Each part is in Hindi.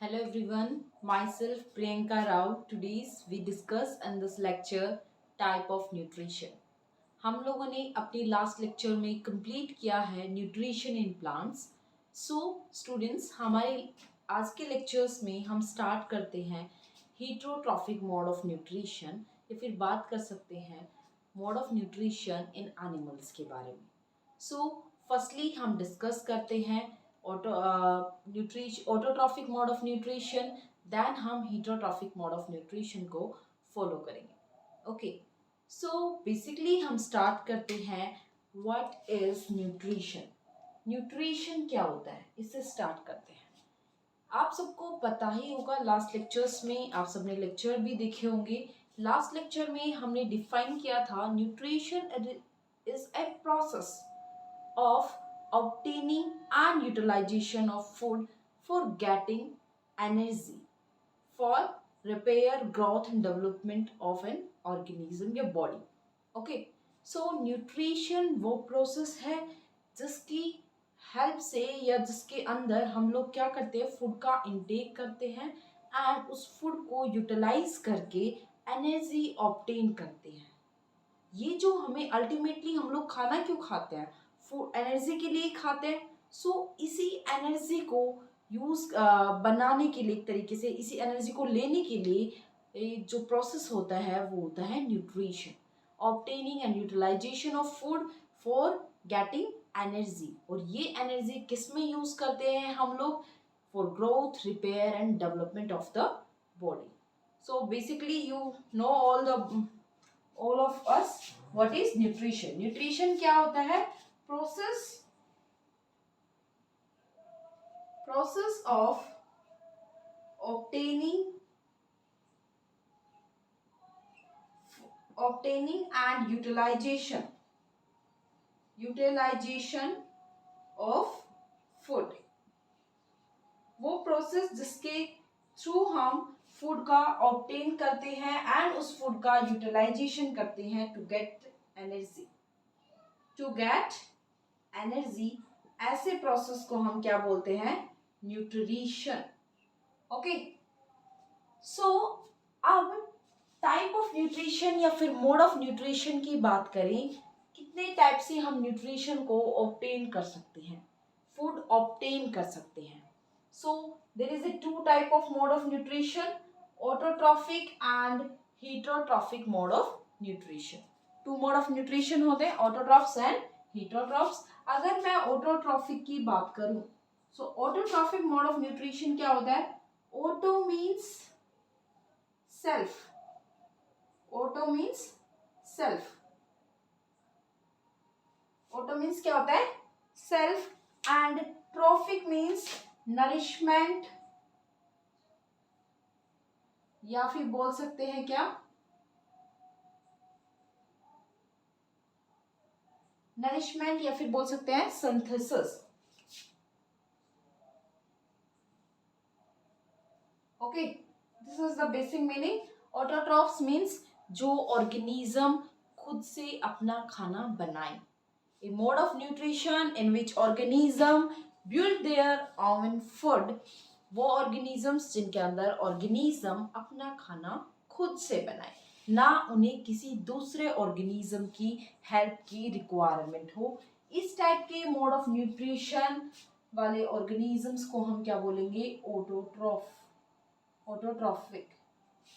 Hello everyone, myself Priyanka Rao. Today's we discuss in this lecture type of nutrition. हम लोगों ने अपने लास्ट लेक्चर में कंप्लीट किया है nutrition in plants. So students, हमारे आज के लेक्चर्स में हम स्टार्ट करते हैं हीटरोट्रॉफिक मोड ऑफ न्यूट्रिशन या फिर बात कर सकते हैं mode of nutrition in animals के बारे में. सो फर्स्टली हम डिस्कस करते हैं autotrophic mode of nutrition, then हम हीटरोट्रॉफिक मोड ऑफ न्यूट्रिशन को फॉलो करेंगे. ओके, सो बेसिकली हम स्टार्ट करते हैं व्हाट इज न्यूट्रिशन. न्यूट्रिशन क्या होता है, इससे स्टार्ट करते हैं. आप सबको पता ही होगा, लास्ट लेक्चर्स में आप सबने लेक्चर भी देखे होंगे. लास्ट लेक्चर में हमने डिफाइन किया था nutrition is a process of obtaining and utilization of food for getting energy for repair, growth and development of an organism या body. Okay, so nutrition वो process है जिसकी हेल्प से या जिसके अंदर हम लोग क्या करते हैं, फूड का इंटेक करते हैं एंड उस फूड को यूटिलाइज करके एनर्जी ऑब्टेन करते हैं. ये जो हमें अल्टीमेटली हम लोग खाना क्यों खाते हैं, फूड एनर्जी के लिए खाते हैं. सो इसी एनर्जी को यूज़ बनाने के लिए, एक तरीके से इसी एनर्जी को लेने के लिए जो प्रोसेस होता है वो होता है nutrition, obtaining and utilisation of food for getting energy. और ये एनर्जी किस में यूज़ करते हैं हम लोग, for growth, repair and development of the body. So basically you know all of us what is nutrition. nutrition क्या होता है, process of obtaining and utilization of food. वो प्रोसेस जिसके थ्रू हम फूड का ऑब्टेन करते हैं एंड उस फूड का यूटिलाइजेशन करते हैं टू गेट एनर्जी. ऐसे प्रोसेस को हम क्या बोलते हैं, न्यूट्रिशन. ओके, सो अब टाइप ऑफ न्यूट्रिशन या फिर मोड ऑफ न्यूट्रिशन की बात करें, कितने टाइप से हम न्यूट्रिशन को ऑब्टेन कर सकते हैं, फूड ऑब्टेन कर सकते हैं. So there is a two type of mode of nutrition, autotrophic and heterotrophic mode of nutrition. Two mode of nutrition होते हैं, autotrophs and heterotrophs. अगर मैं autotrophic की बात करूं, so autotrophic mode of nutrition क्या होता है, auto means self. auto means क्या होता है, self, and trophic means nourishment, या फिर बोल सकते हैं क्या, नरिशमेंट या फिर बोल सकते हैं synthesis. Okay, this is the basic meaning. Autotrophs means जो ऑर्गेनिज्म खुद से अपना खाना बनाए. A mode of nutrition in which organism build their own food. वो ऑर्गेनिजम्स जिनके अंदर ऑर्गेनिज्म अपना खाना खुद से बनाए, ना उन्हें किसी दूसरे ऑर्गेनिज्म की हेल्प की रिक्वायरमेंट हो. इस टाइप के मोड ऑफ न्यूट्रिशन वाले ऑर्गेनिजम्स को हम क्या बोलेंगे, ऑटोट्रॉफिक.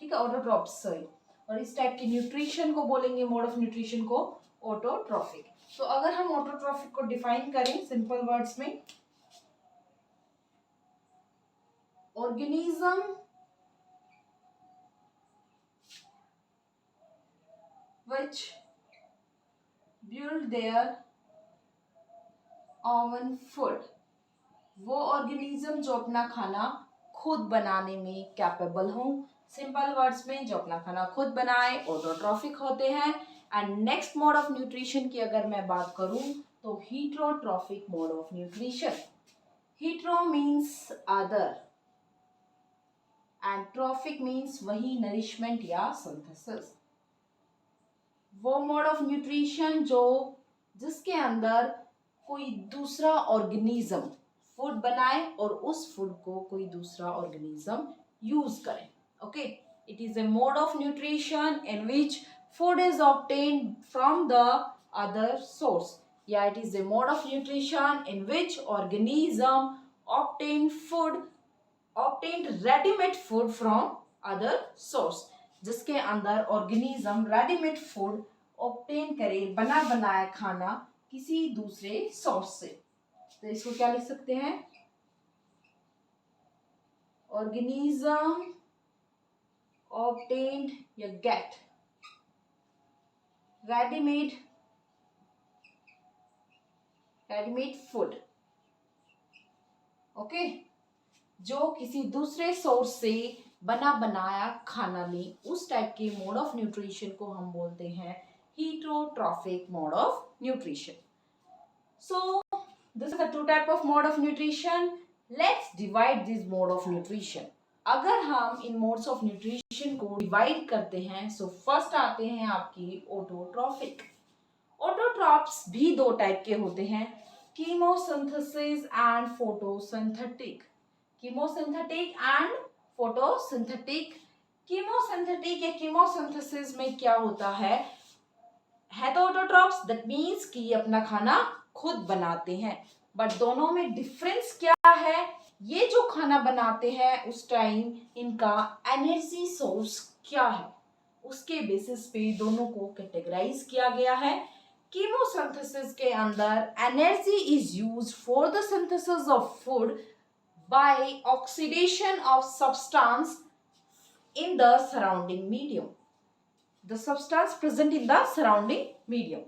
ठीक है, ऑटोट्रॉफ्स सॉरी. और इस टाइप के न्यूट्रिशन को बोलेंगे, मोड ऑफ न्यूट्रिशन को ऑटोट्रॉफिक. तो अगर हम ऑटोट्रॉफिक को डिफाइन करें सिंपल वर्ड्स में, organism which build their own food. वो ऑर्गेनिज्म जो अपना खाना खुद बनाने में कैपेबल हो. सिंपल वर्ड्स में जो अपना खाना खुद बनाए ऑटोट्रॉफिक होते हैं. And next mode of nutrition की अगर मैं बात करूं तो heterotrophic mode of nutrition. Hetero means other and trophic means वही नरिशमेंट या सिंथेसिस. वो मोड ऑफ न्यूट्रिशन जो जिसके अंदर कोई दूसरा ऑर्गेनिज्म फूड बनाए और उस फूड को कोई दूसरा ऑर्गेनिज्म यूज करे. Okay, it is a mode of nutrition in which food is obtained from the other source. Yeah, it is a mode of nutrition in which organism obtained ready-made food from other source. जिसके अंदर ऑर्गेनिज्म रेडीमेड फूड ऑब्टेन करे, बना बनाया खाना किसी दूसरे सोर्स से. तो इसको क्या लिख सकते हैं? ऑर्गेनिज्म ऑब्टेन्ड या गेट रेडीमेड फूड. ओके, जो किसी दूसरे सोर्स से बना बनाया खाना ले, उस टाइप के मोड ऑफ न्यूट्रिशन को हम बोलते हैं heterotrophic mode of nutrition. So this is the two type of mode of nutrition. Let's divide this mode of nutrition. अगर हम इन मोड्स ऑफ न्यूट्रिशन को डिवाइड करते हैं, सो फर्स्ट आते हैं आपकी ऑटोट्रॉफिक. ऑटोट्रॉप्स भी दो टाइप के होते हैं, chemosynthesis and photosynthetic. Chemosynthetic and photosynthetic. Chemosynthetic या कीमोसिंथेसिस में क्या होता है तो ऑटोट्रॉप्स, दैट मीन्स कि ये अपना खाना खुद बनाते हैं. बट दोनों में डिफरेंस क्या है? ये जो खाना बनाते हैं उस टाइम इनका एनर्जी सोर्स क्या है, उसके बेसिस पे दोनों को कैटेगराइज किया गया है. कीमोसिंथेसिस के अंदर energy is used for the synthesis of food by oxidation of substance in the surrounding medium. The substance present in the surrounding medium.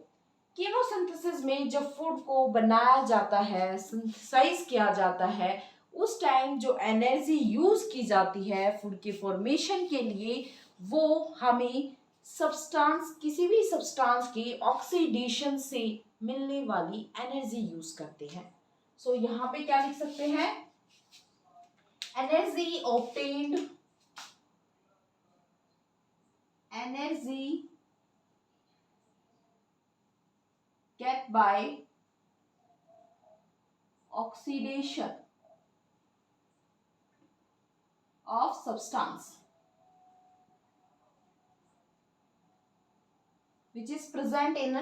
Chemosynthesis में जब फूड को बनाया जाता है, सिंथेसाइज किया जाता है, उस टाइम जो एनर्जी यूज की जाती है फूड के फॉर्मेशन के लिए, वो हमें सब्सटेंस, किसी भी सब्सटेंस के ऑक्सीडेशन से मिलने वाली एनर्जी यूज करते हैं. सो यहाँ पे क्या लिख सकते हैं? Energy obtained, energy get by oxidation of substance which is present in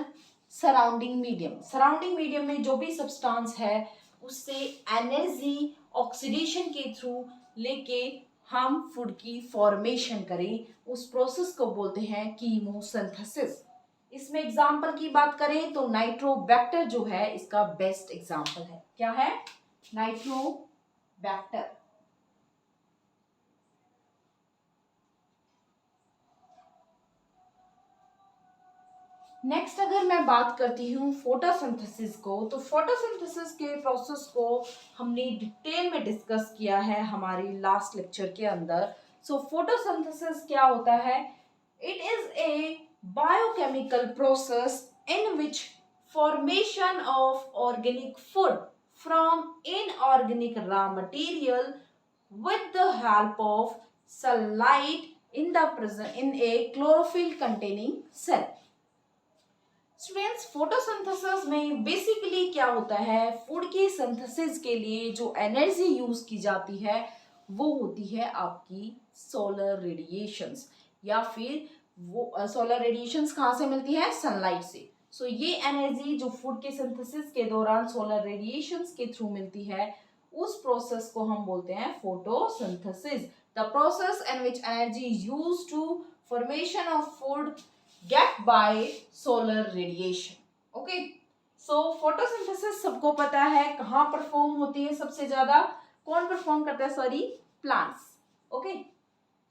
surrounding medium. surrounding medium में जो भी substance है उससे एनर्जी ऑक्सीडेशन के थ्रू लेके हम फूड की फॉर्मेशन करें, उस प्रोसेस को बोलते हैं कीमोसिंथेसिस. इसमें एग्जाम्पल की बात करें तो नाइट्रोबैक्टर जो है इसका बेस्ट एग्जाम्पल है. क्या है? नाइट्रोबैक्टर. नेक्स्ट अगर मैं बात करती हूँ फोटोसिंथेसिस को, तो फोटोसिंथेसिस के प्रोसेस को हमने डिटेल में डिस्कस किया है हमारे लास्ट लेक्चर के अंदर. सो फोटोसिंथेसिस क्या होता है? It is a biochemical process in which formation of organic food from inorganic raw material with the help of sunlight in a chlorophyll containing cell. Students, photosynthesis में बेसिकली क्या होता है? फूड के सिंथेसिस के लिए जो एनर्जी यूज की जाती है वो होती है आपकी सोलर रेडिएशंस, या फिर वो सोलर रेडिएशंस कहाँ से मिलती है? सनलाइट से. सो ये एनर्जी जो फूड के सिंथेसिस के दौरान सोलर रेडिएशंस के थ्रू मिलती है, उस प्रोसेस को हम बोलते हैं photosynthesis. The process in which energy is used to formation of food get by solar radiation. Okay, so photosynthesis सबको पता है कहाँ परफॉर्म होती है सबसे ज्यादा? कौन परफॉर्म करता है? Sorry, plants. Okay,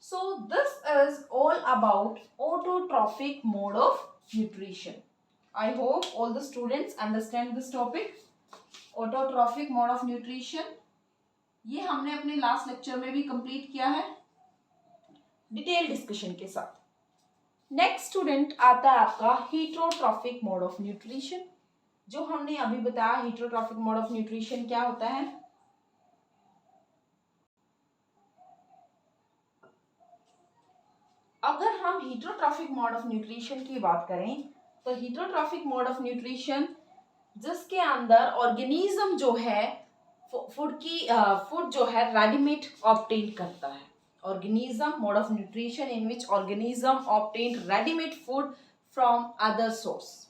so this is all about autotrophic mode of nutrition. I hope all the students understand this topic. Autotrophic mode of nutrition ये हमने अपने लास्ट लेक्चर में भी कंप्लीट किया है डिटेल डिस्कशन के साथ. नेक्स्ट स्टूडेंट आता है आपका हीटरोट्रॉफिक मोड ऑफ न्यूट्रिशन. जो हमने अभी बताया हीटरोट्रॉफिक मोड ऑफ न्यूट्रिशन क्या होता है? अगर हम हीटरोट्रॉफिक मोड ऑफ न्यूट्रिशन की बात करें तो हीटरोट्रॉफिक मोड ऑफ न्यूट्रिशन जिसके अंदर ऑर्गेनिज्म जो है फूड जो है रेडीमेड ऑब्टेन करता है। Organism, mode of nutrition in which organism obtain readymade food from other source.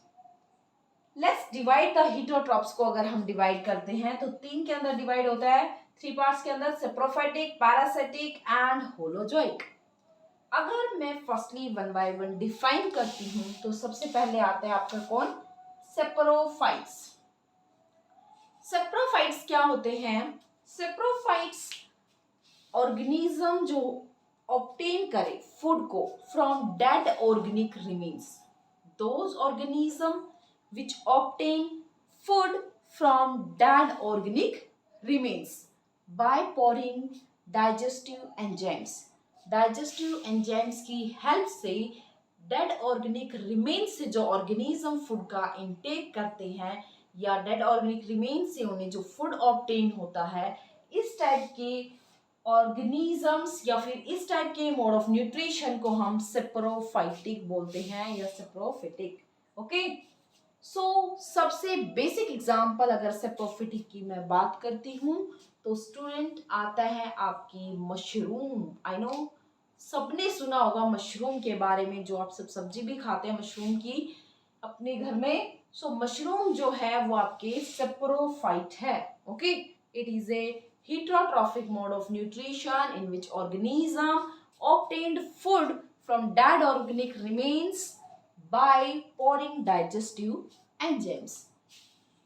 Let's divide the heterotrophs को अगर हम डिवाइड करते हैं तो तीन के अंदर डिवाइड होता है, थ्री पार्ट्स के अंदर, सेप्रोफाइटिक, पैरासिटिक एंड होलोजोइक। अगर मैं firstly one by one define करती हूँ तो सबसे पहले आता है आपका कौन, सेप्रोफाइट्स। सेप्रोफाइट्स क्या होते हैं? सेप्रोफाइट्स ऑर्गेनिज्म जो ऑब्टेन करे फूड को from dead organic remains. Those organism which obtain food from dead organic remains by pouring digestive enzymes. digestive enzymes की हेल्प से डेड ऑर्गेनिक रिमेन्स से जो ऑर्गेनिज्म फूड का इनटेक करते हैं या डेड ऑर्गेनिक रिमेन्स से उन्हें जो फूड ऑब्टेन होता है, इस टाइप के ऑर्गेनिजम्स या फिर इस टाइप के मोड ऑफ न्यूट्रिशन को हम सेप्रोफाइटिक बोलते हैं या सेप्रोफिटिक। ओके, सो सबसे बेसिक एग्जांपल अगर सेप्रोफिटिक की मैं बात करती हूँ तो स्टूडेंट आता है आपकी मशरूम। आई नो सबने सुना होगा मशरूम के बारे में, जो आप सब सब्जी भी खाते हैं मशरूम की अपने घर में। सो मशरूम जो है वो आपके सेप्रोफाइट है। Okay, it is a heterotrophic mode of nutrition in which organism obtained food from dead organic remains by pouring digestive enzymes।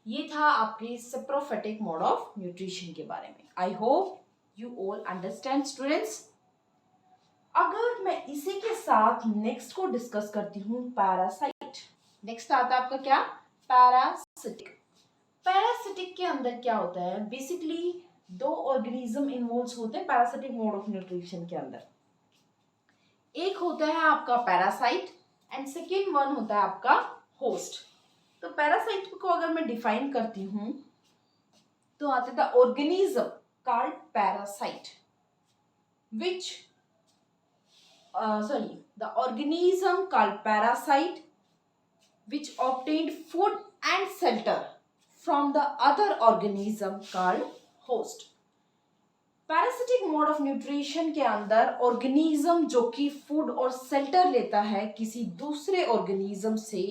ये था आपके सेप्रोफिटिक मोड ऑफ न्यूट्रिशन के बारे में। I hope you all understand students. अगर मैं इसी के साथ नेक्स्ट को डिस्कस करती हूँ, पैरासाइट। नेक्स्ट आता है आपका क्या, पैरासिटिक। पैरासिटिक के अंदर क्या होता है, बेसिकली दो ऑर्गेनिज्म इन्वॉल्व होते हैं पैरासिटिक मोड ऑफ न्यूट्रिशन के अंदर। एक होता है आपका पैरासाइट एंड सेकेंड वन होता है आपका होस्ट। तो पैरासाइट को अगर मैं डिफाइन करती हूँ तो आते the organism called parasite which the organism called parasite which obtained food and shelter from the other organism called host। Parasitic mode of nutrition के अंदर ऑर्गेनिज्म जो कि फूड और शेल्टर लेता है किसी दूसरे ऑर्गेनिज्म से,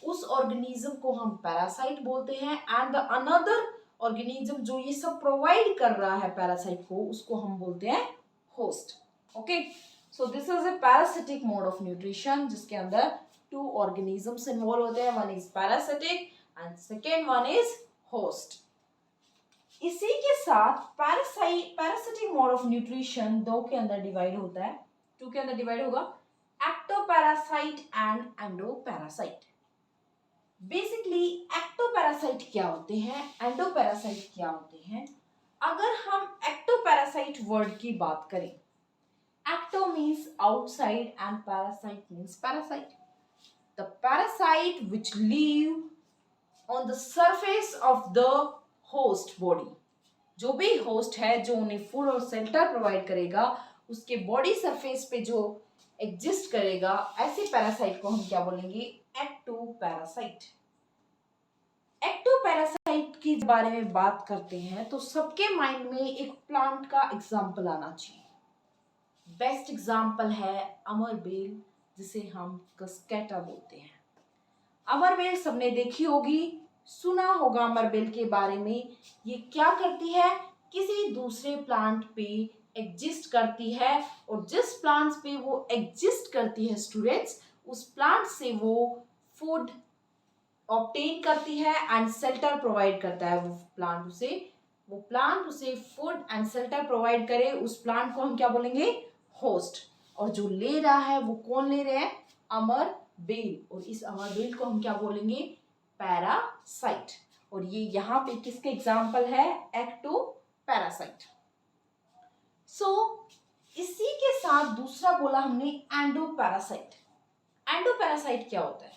उस ऑर्गेनिज्म को हम पैरासाइट बोलते हैं एंड द अनदर ऑर्गेनिज्म जो ये सब प्रोवाइड कर रहा है पैरासाइट को, उसको हम बोलते हैं host. Okay, so this is a parasitic mode of nutrition जिसके अंदर टू ऑर्गेनिजम्स इन्वॉल्व होते हैं, one is parasitic and second one is host. इसी के साथ पैरासिटिक मोड ऑफ न्यूट्रिशन दो के अंदर डिवाइड होता है, टू के अंदर डिवाइड होगा, ectoparasite and endoparasite. Basically ectoparasite क्या होते हैं, एंडोपैरासाइट क्या होते हैं? अगर हम एक्टोपैरासाइट वर्ड की बात करें, ecto means outside and parasite means parasite. The parasite which live on the surface of the host body. जो भी होस्ट है जो उन्हें फूड और शेल्टर प्रोवाइड करेगा, उसके बॉडी सरफेस पे जो एग्जिस्ट करेगा, ऐसे पैरासाइट को हम क्या बोलेंगे, एक्टोपैरासाइट। एक्टोपैरासाइट के बारे में बात करते हैं तो सबके माइंड में एक प्लांट का एग्जाम्पल आना चाहिए। बेस्ट एग्जाम्पल है अमरबेल, जिसे हम कस्केटा बोलते हैं। अमरबेल सबने देखी होगी, सुना होगा अमरबेल के बारे में। ये क्या करती है, किसी दूसरे प्लांट पे एग्जिस्ट करती है और जिस प्लांट्स पे वो एग्जिस्ट करती है स्टूडेंट्स, उस प्लांट से वो फूड ऑब्टेन करती है एंड शेल्टर प्रोवाइड करता है। वो प्लांट उसे फूड एंड शेल्टर प्रोवाइड करे, उस प्लांट को हम क्या बोलेंगे, होस्ट। और जो ले रहा है वो कौन ले रहे हैं, अमरबेल, और इस अमरबेल को हम क्या बोलेंगे, पैरासाइट। और ये यहाँ पे किसके एग्जाम्पल है, एक्टोपैरासाइट। सो इसी के साथ दूसरा बोला हमने एंडोपैरासाइट। एंडोपैरासाइट क्या होता है?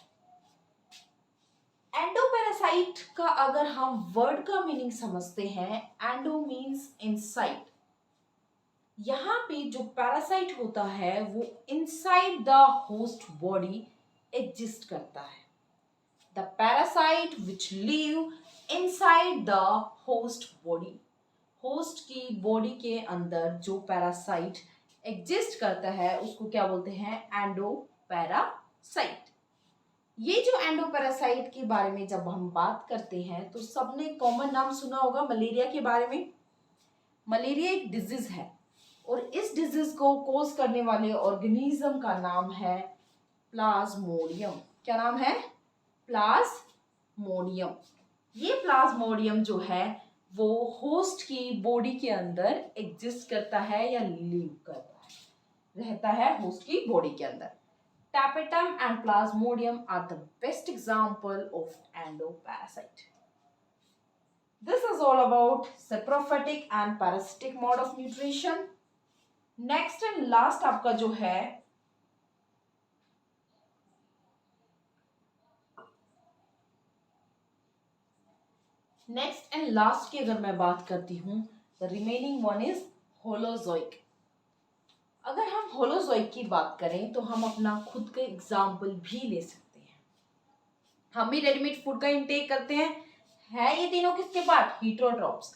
एंडोपैरासाइट का अगर हम वर्ड का मीनिंग समझते हैं, एंडो मीन्स इनसाइड। यहाँ पे जो पैरासाइट होता है वो inside the host body exist करता है। The parasite which live inside the host body. Host की बॉडी के अंदर जो पैरासाइट एग्जिस्ट करता है उसको क्या बोलते हैं, एंडोपैरासाइट। ये जो एंडोपैरासाइट के बारे में जब हम बात करते हैं तो सबने कॉमन नाम सुना होगा मलेरिया के बारे में। मलेरिया एक डिजीज है और इस डिजीज को कॉज करने वाले ऑर्गेनिज्म का नाम है प्लाज्मोडियम। क्या नाम है, प्लाज्मोडियम। ये प्लाज्मोडियम जो है वो होस्ट की बॉडी के अंदर एग्जिस्ट करता है या लिव करता है, रहता है होस्ट की बॉडी के अंदर। Tapetum and Plasmodium are the best example of endoparasite. This is all about saprophytic and parasitic mode of nutrition. Next and last आपका जो है नेक्स्ट एंड लास्ट की अगर मैं बात करती हूँ, the remaining one is holozoic. अगर हम होलोजोइक की बात करें तो हम अपना खुद का एग्जाम्पल भी ले सकते हैं। हम भी रेडीमेड फूड का इंटेक करते हैं, है ये तीनों किसके पार्ट, हीटरोट्रॉप्स।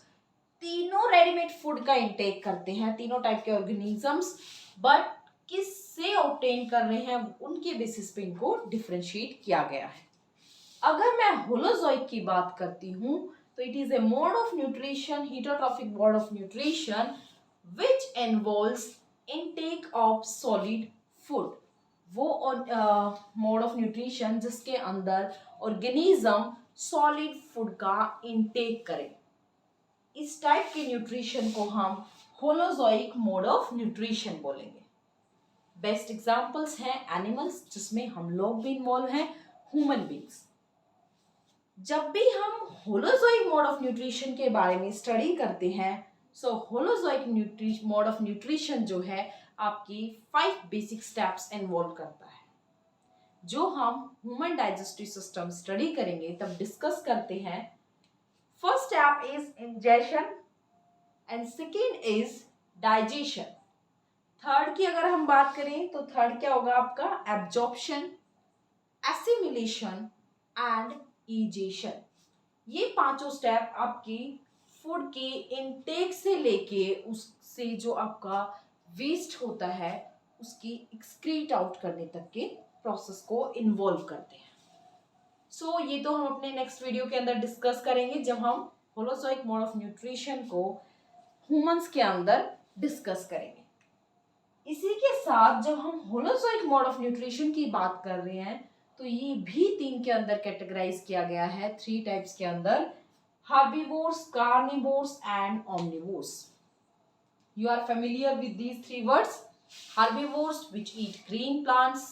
तीनों रेडीमेड फूड का इंटेक करते हैं, तीनों टाइप के ऑर्गेनिजम्स, बट किससे ऑब्टेन कर रहे हैं उनके बेसिस पे इनको डिफरेंशिएट किया गया है। अगर मैं होलोजोइक की बात करती हूँ तो it is a mode of nutrition, heterotrophic mode of nutrition which involves intake of solid food. वो मोड ऑफ न्यूट्रिशन जिसके अंदर ऑर्गेनिज्म सॉलिड फूड का इनटेक करे, इस टाइप के न्यूट्रिशन को हम होलोजोइक मोड ऑफ न्यूट्रिशन बोलेंगे। बेस्ट एग्जांपल्स हैं एनिमल्स, जिसमें हम लोग भी इन्वॉल्व हैं, ह्यूमन बींग्स। जब भी हम होलोजोइक मोड ऑफ न्यूट्रिशन के बारे में स्टडी करते हैं, सो होलोजोइक मोड ऑफ न्यूट्रिशन जो है आपकी 5 बेसिक स्टेप्स इन्वॉल्व करता है, जो हम ह्यूमन डाइजेस्टिव सिस्टम स्टडी करेंगे तब डिस्कस करते हैं। First step is ingestion and second is digestion. Third की अगर हम बात करें तो थर्ड क्या होगा आपका, एब्जॉर्प्शन, एसिमिलेशन एंड इजेशन। ये पांचों स्टेप आपकी फूड के इनटेक से लेके उससे जो आपका वेस्ट होता है उसकी एक्सक्रीट आउट करने तक के प्रोसेस को इन्वॉल्व करते हैं। सो ये तो हम अपने नेक्स्ट वीडियो के अंदर डिस्कस करेंगे जब हम होलोजोइक मोड ऑफ न्यूट्रिशन को ह्यूमंस के अंदर डिस्कस करेंगे। इसी के साथ जब हम होलोजोइक मोड ऑफ न्यूट्रिशन की बात कर रहे हैं तो ये भी 3 के अंदर कैटेगराइज किया गया है, 3 टाइप्स के अंदर, herbivores, carnivores and omnivores. You are familiar with these 3 words? Herbivores which eat green plants,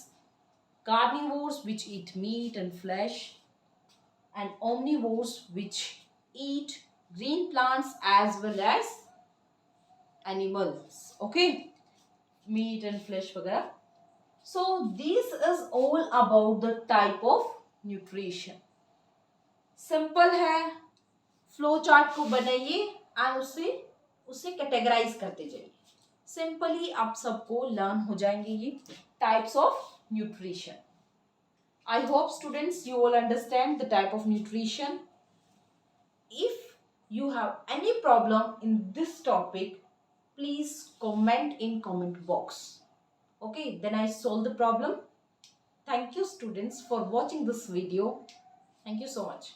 carnivores which eat meat and flesh, and omnivores which eat green plants as well as animals. Okay? Meat and flesh वगैरह। So this is all about the type of nutrition. Simple है, फ्लो चार्ट को बनाइए और उसे कैटेगराइज करते जाइए। सिंपली आप सबको लर्न हो जाएंगे ये types of nutrition. I hope students you all understand the type of nutrition. If you have any problem in this topic, please comment in comment box. Okay, then I solve the problem. Thank you students for watching this video. Thank you so much.